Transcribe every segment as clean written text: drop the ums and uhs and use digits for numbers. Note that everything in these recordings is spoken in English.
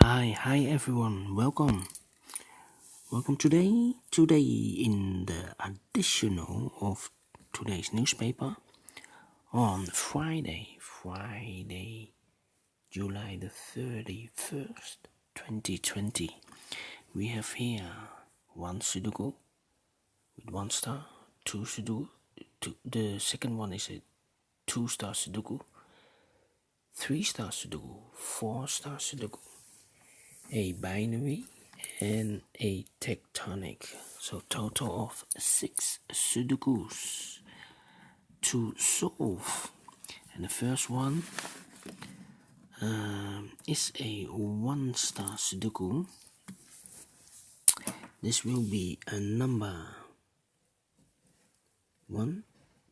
Hi everyone. Welcome today in the additional of today's newspaper on Friday, July the 31st, 2020. We have here one Sudoku with 1 star, two Sudoku. The second one is a 2-star Sudoku, 3-star Sudoku, 4-star Sudoku, a binary, and a tectonic. So total of 6 Sudokus to solve. And the first one is a 1-star Sudoku. This will be a number 1,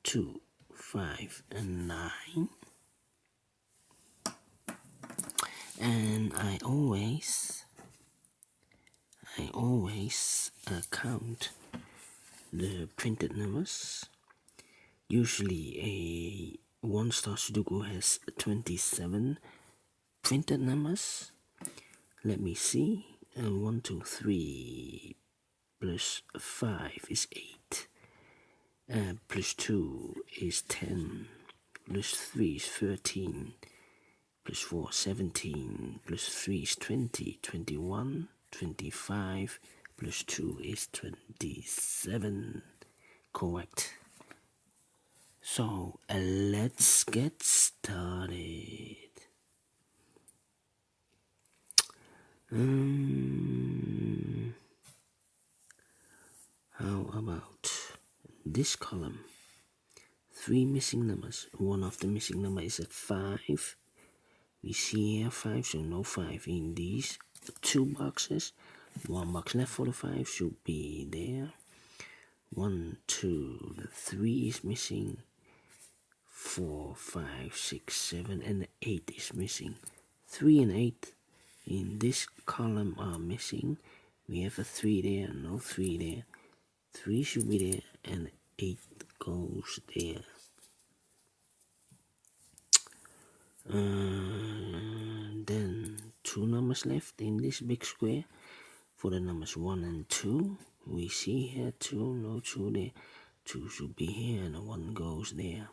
2, 5, and 9. And I always count the printed numbers. Usually a 1-star Sudoku has 27 printed numbers. Let me see. 1, 2, 3 plus 5 is 8. Plus 2 is 10. Plus 3 is 13. Plus 4 is 17. Plus 3 is 20. 21, 25. Plus 2 is 27. Correct. So let's get started. How about this column? 3 missing numbers. One of the missing number is at 5. We see here 5, so no 5 in these 2 boxes. 1 box left for the 5 should be there. 1, 2, the 3 is missing. 4, 5, 6, 7, and the 8 is missing. 3 and 8 in this column are missing. We have a 3 there, no 3 there. 3 should be there, and 8 goes there. Then 2 numbers left in this big square. For the numbers 1 and 2, we see here 2, no 2 there. 2 should be here, and 1 goes there.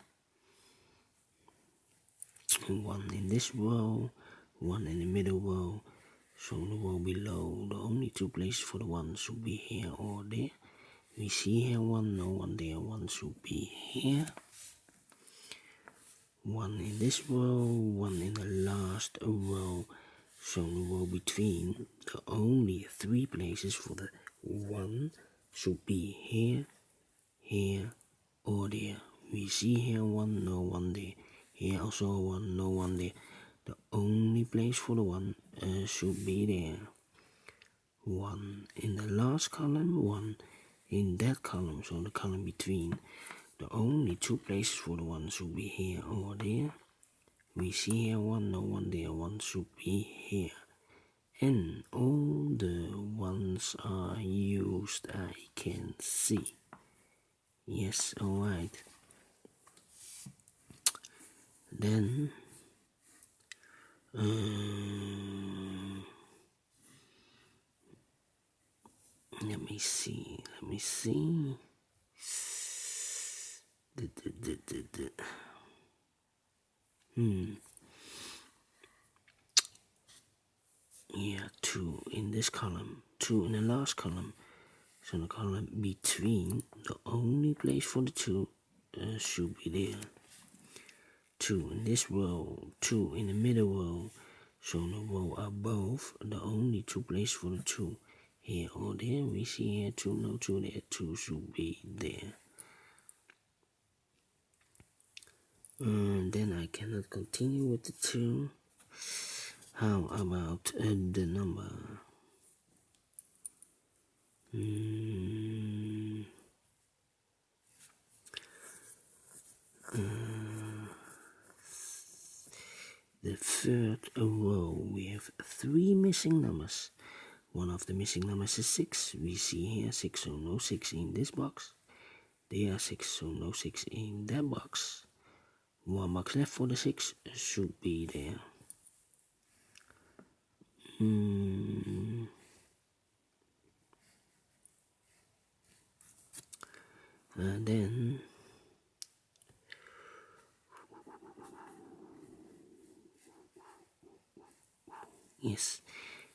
1 in this row, 1 in the middle row. So the row below, the only 2 places for the 1 should be here or there. We see here 1, no 1 there, 1 should be here. 1 in this row, 1 in the last row. So the row between, the only 3 places for the 1 should be here, here, or there. We see here 1, no 1 there. Here also 1, no 1 there. The only place for the 1 should be there. 1 in the last column, 1 in that column, so the column between. The only 2 places for the 1 should be here or there. We see here 1, no 1 there, 1 should be here. And all the 1s are used, I can see. Yes, alright. Then let me see. Yeah, 2 in this column, 2 in the last column. So the column between, the only place for the 2 should be there. 2 in this row, 2 in the middle row. So the row above, the only 2 places for the 2 here or there. We see here 2, no 2 there, 2 should be there. Then I cannot continue with the 2. How about the number? The third row, we have 3 missing numbers. One of the missing numbers is 6. We see here 6, so no 6 in this box. There are 6, so no 6 in that box. 1 box left for the 6 should be there. And then yes,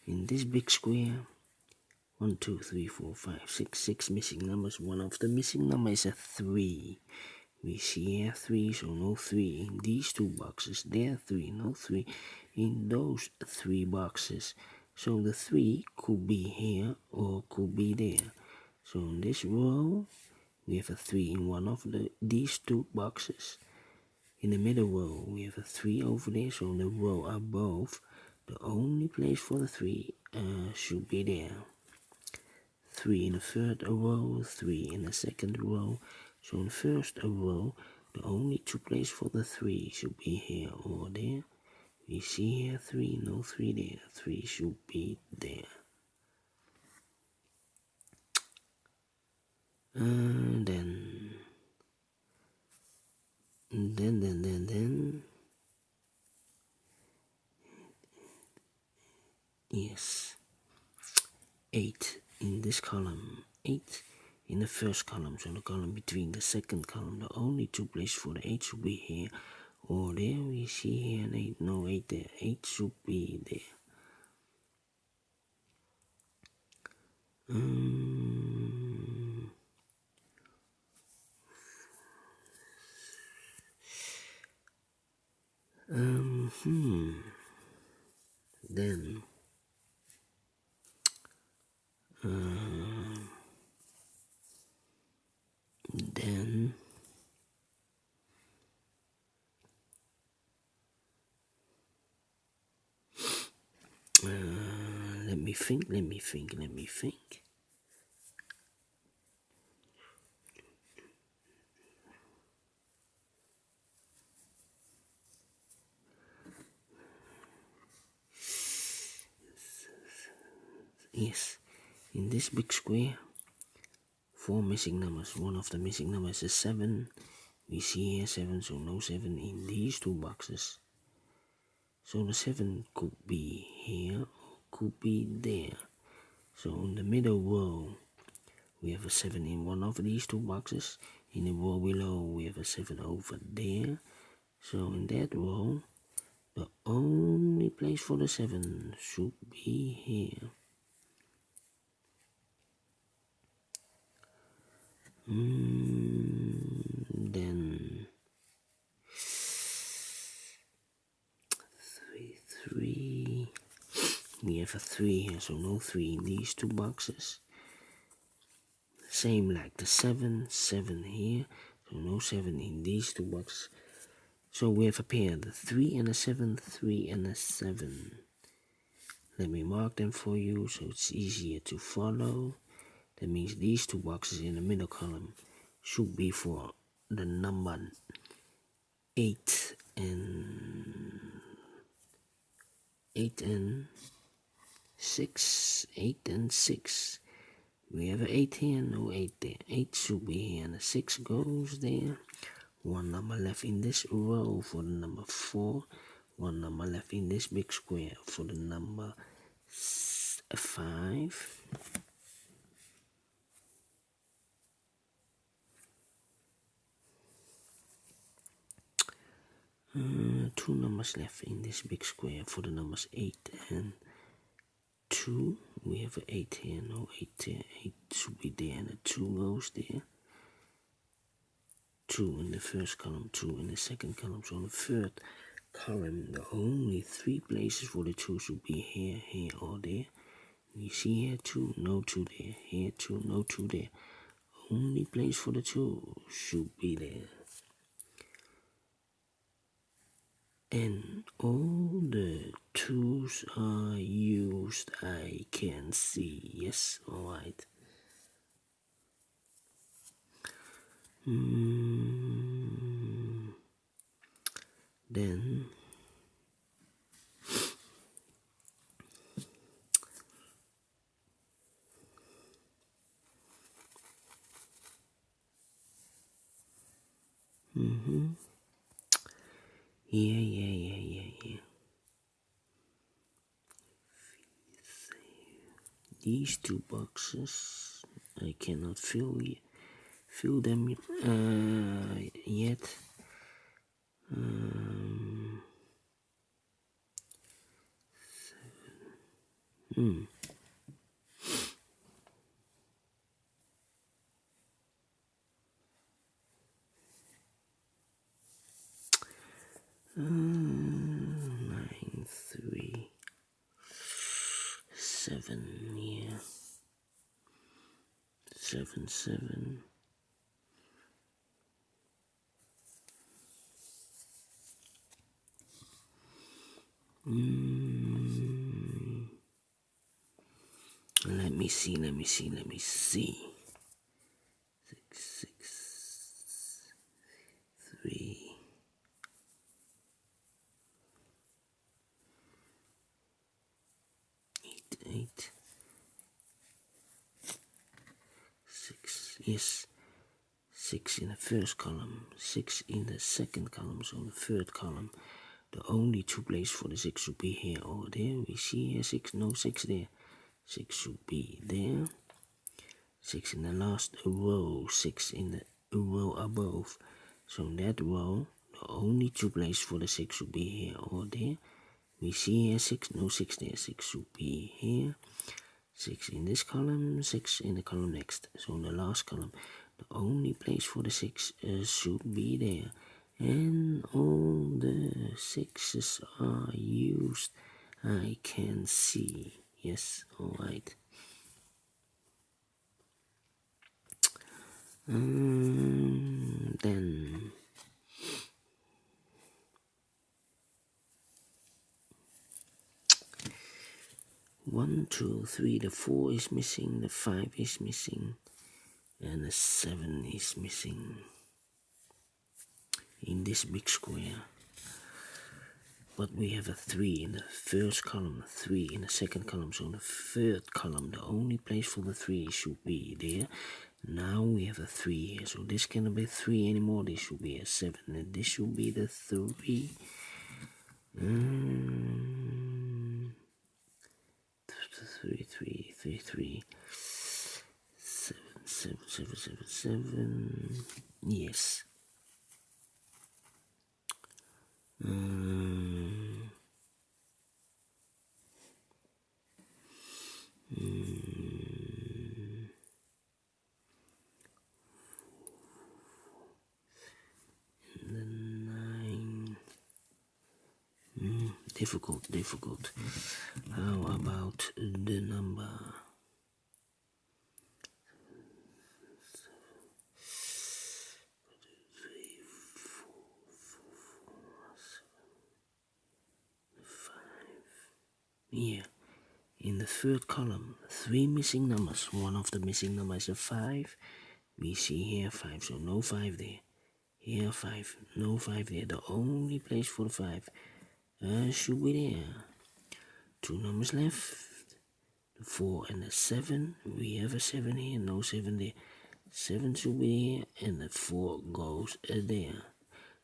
in this big square, 1, 2, 3, 4, 5, 6, 6 missing numbers. One of the missing numbers is a 3. We see here 3, so no 3 in these 2 boxes. There 3, no 3 in those 3 boxes. So the 3 could be here or could be there. So in this row, we have a 3 in one of these 2 boxes. In the middle row, we have a 3 over there. So in the row above, the only place for the 3 should be there. 3 in the third row, 3 in the second row. So in the first row, the only 2 places for the 3 should be here or there. We see here 3, no 3 there. 3 should be there. Then, yes, 8 in this column, 8 in the first column, so the column between the second column, the only 2 places for the 8 should be here or there. We see here an 8, no 8 there, 8 should be there. Then let me think. Yes, in this big square, 4 missing numbers. One of the missing numbers is 7. We see here 7, so no 7 in these 2 boxes. So the 7 could be here or could be there. So in the middle row, we have a 7 in one of these 2 boxes. In the row below, we have a 7 over there. So in that row, the only place for the 7 should be here. Then 3. We have a 3 here, so no 3 in these 2 boxes. Same like the 7 here, so no 7 in these 2 boxes. So we have a pair, the 3 and the 7, 3 and the 7. Let me mark them for you so it's easier to follow. That means these 2 boxes in the middle column should be for the number 8 and 6. 8 and 6. We have an 8 here, no 8 there. 8 should be here and the 6 goes there. 1 number left in this row for the number 4. 1 number left in this big square for the number 5. Two numbers left in this big square for the numbers 8 and 2. We have an 8 here, no 8 there. 8 should be there and a 2 goes there. 2 in the first column, 2 in the second column. So in the third column, the only 3 places for the 2 should be here, here, or there. We see here 2, no 2 there. Here 2, no 2 there. Only place for the 2 should be there. And all the 2s are used, I can see. Yes, alright. Then yeah. these two boxes. I cannot fill them yet. Nine, 3, 7, yeah. 7, 7. Let me see. 6, 3. 8, 6. Yes. 6 in the first column, 6 in the second column, so the third column. The only two places for the 6 should be here or there. We see here 6, no 6 there. 6 should be there. 6 in the last row, 6 in the row above. So in that row, the only two places for the 6 should be here or there. We see here 6, no 6 there. 6 should be here. 6 in this column, 6 in the column next. So in the last column, the only place for the 6 should be there. And all the 6s are used. I can see. Yes, alright. Then 1, 2, 3, the 4 is missing, the 5 is missing, and the 7 is missing in this big square. But we have a 3 in the first column, a 3 in the second column, so in the third column, the only place for the 3 should be there. Now we have a 3 here, so this cannot be 3 anymore, this should be a 7, and this should be the 3. 3, 7, 7, 7, 7, yes. The 9. Difficult. How about the number 3, 4, 5? Yeah, in the third column, 3 missing numbers. One of the missing numbers is a 5. We see here 5, so no 5 there. Here 5, no 5 there. The only place for the 5 should be there. 2 numbers left. The 4 and the 7. We have a 7 here, no 7 there. 7 should be here, and the 4 goes there.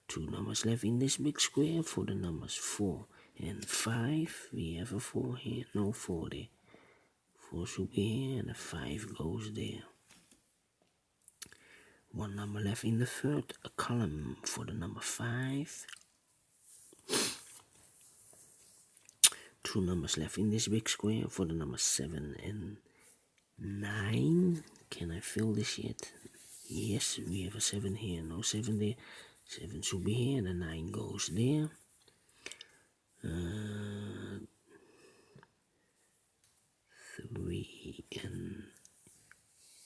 2 numbers left in this big square for the numbers 4 and 5. We have a 4 here, no 4 there. 4 should be here, and the 5 goes there. 1 number left in the third column for the number 5. 2 numbers left in this big square for the number 7 and 9. Can I fill this yet? Yes, we have a 7 here, no 7 there. 7 should be here, and the 9 goes there. 3 and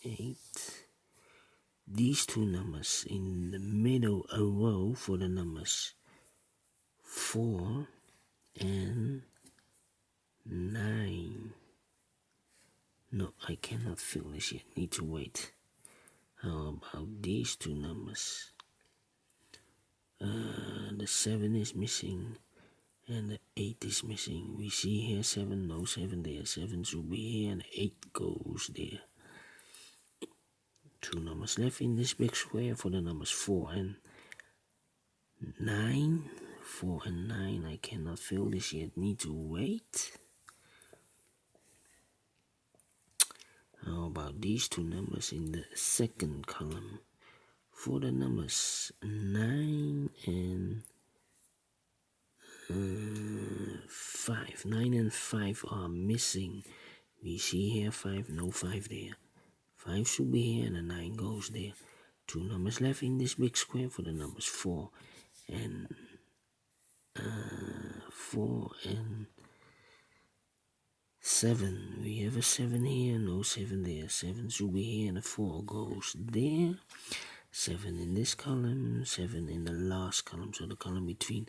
8. These two numbers in the middle row for the numbers 4 and 9. No, I cannot fill this yet. Need to wait. How about these two numbers? The 7 is missing and the 8 is missing. We see here 7, no 7 there. 7 should be here and 8 goes there. 2 numbers left in this big square for the numbers 4 and 9. 4 and 9. I cannot fill this yet. Need to wait. about these two numbers in the second column? For the numbers 9 and 5. 9 and 5 are missing. We see here 5, no 5 there. 5 should be here and a 9 goes there. Two numbers left in this big square for the numbers 4 and 7. We have a 7 here, no 7 there. 7 should be here and a 4 goes there. 7 in this column, 7 in the last column. So the column between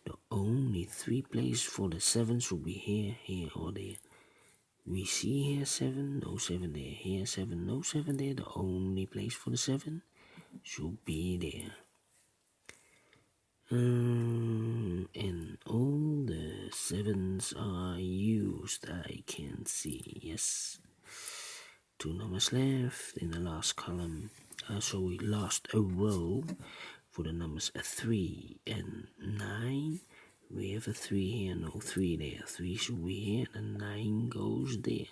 the only 3 places for the 7 should be here, here or there. We see here 7, no 7 there. Here 7, no 7 there. The only place for the 7 should be there. And all the 7s are used, I can see, yes. Two numbers left in the last column. So we lost a row for the numbers 3 and 9. We have a 3 here, no 3 there. 3 should be here, and 9 goes there.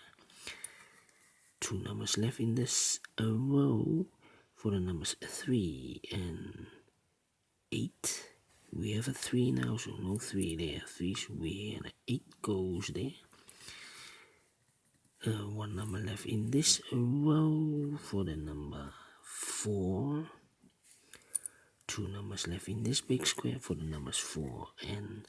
Two numbers left in this row for the numbers 3 and 8. We have a 3 now, so no 3 there. 3 should be here, and 8 goes there. One number left in this row for the number 4. Two numbers left in this big square for the numbers 4 and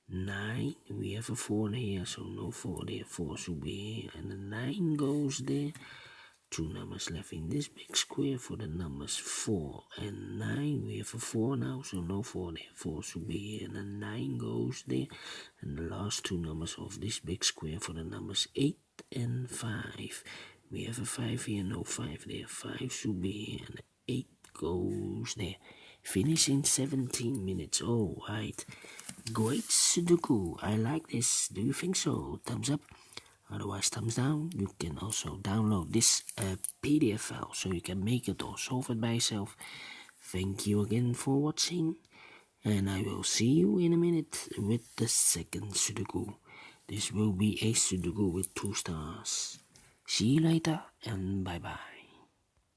9. We have a 4 here, so no 4 there. 4 should be here, and the 9 goes there. Two numbers left in this big square for the numbers 4 and 9. We have a 4 now, so no 4 there. 4 should be here, and the 9 goes there. And the last two numbers of this big square for the numbers 8 and 5. We have a 5 here, no 5 there. 5 should be here, and 8 goes there. Finish in 17 minutes. Oh, right. Great Sudoku. I like this. Do you think so? Thumbs up. Otherwise, thumbs down. You can also download this PDF file so you can make it or solve it by yourself. Thank you again for watching. And I will see you in a minute with the second Sudoku. This will be a Sudoku with 2 stars. See you later and bye bye.